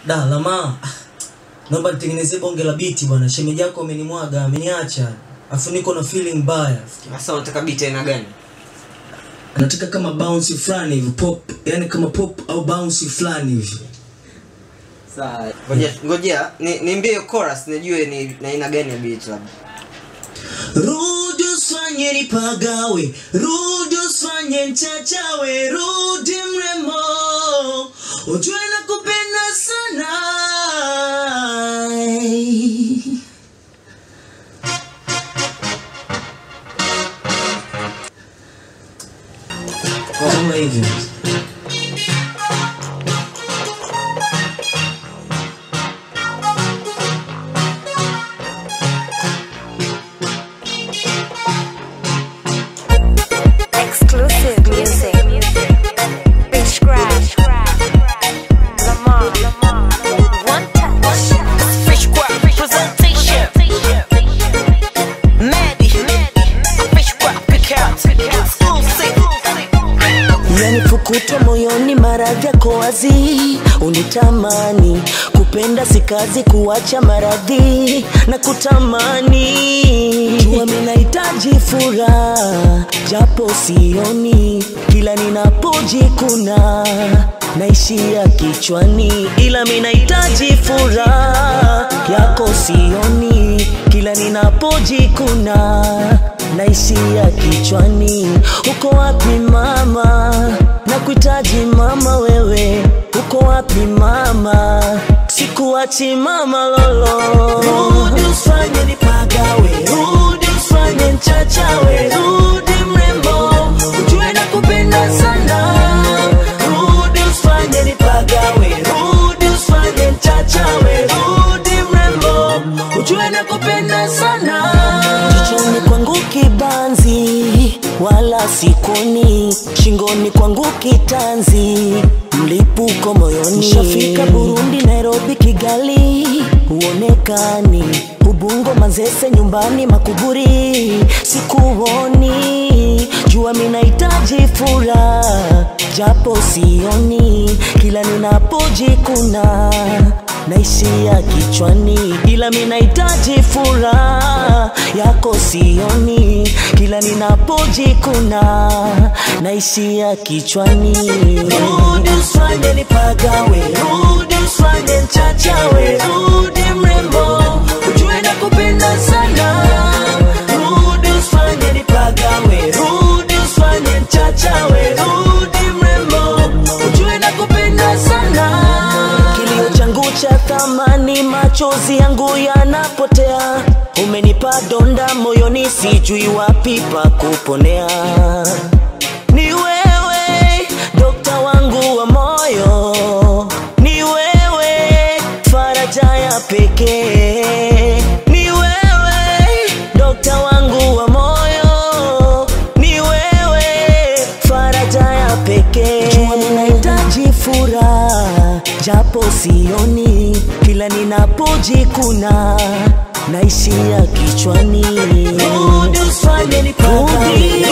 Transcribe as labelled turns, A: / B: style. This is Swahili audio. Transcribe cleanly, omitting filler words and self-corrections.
A: Da lama. Naomba nitengenezee bonge la biti bwana. Shemeji yako amenimwaga, ameniacha. Afu niko na feeling mbaya.
B: Sasa unataka biti aina gani?
A: Nataka kama bounce fulani hivi, pop, yani kama pop au bounce fulani hivi.
B: Sawa. Ngojea, niambie chorus nijue ni aina gani ya beat labda.
A: Rudi usifanye nipagawe, rudi usifanye nchachawe, rudi mrembo, ujue nakupenda sana. Kama hivi.
C: Exclusive music. Big scratch. Lamar. One touch.
D: Fish Squad presentation. Maddie. Fish Squad pick out. Exclusive.
E: Yani fukuto moyoni maradhi yako wazi. Unitamani kupenda si kazi, kuacha maradhi na kutamani. Jua mimi nahitaji furaha japo sioni, kila ninapojikuna naishia kichwani. Ila mimi nahitaji furaha yako sioni, kila ninapojikuna naishia kichwani. Uko wapi mama? Nakuhitaji mama, wewe uko wapi mama? Sikuachi mama lolo. Rudi usifanye nipagawe, rudi usifanye nchachawe, rudi mrembo, ujue nakupenda sana. Rudi usifanye nipagawe, rudi usifanye nchachawe, rudi mrembo, ujue nakupenda sana. Jichoni kwangu kibanzi wala sikoni, shingoni kwangu kitanzi, mlipuko moyoni. Nishafika Burundi, Nairobi, Kigali, uonekani Ubungo, Manzese, nyumbani Makuburi, sikuoni. Jua mimi nahitaji furaha japo sioni, kila ninapojikuna naishia kichwani. Ila mimi nahitaji furaha yako sioni, kila ninapojikuna naishia kichwani. Rudi usifanye nipagawe, rudi usifanye nchachawe, rudi mrembo, ujue nakupenda sana. Rudi usifanye nipagawe, rudi usifanye nchachawe, rudi mrembo, ujue nakupenda sana. Kilio changu cha thamani, machozi yangu yanapotea. Umenipa donda moyoni, sijui wapi pa kuponea. Ni wewe dokta wangu wa moyo, ni wewe faraja ya pekee. Ni wewe dokta wangu wa moyo, ni wewe faraja ya pekee. Jua ninahitaji furaha japo sioni, kila ninapojikuna naishia kichwani. Rudi usifanye nipagawe,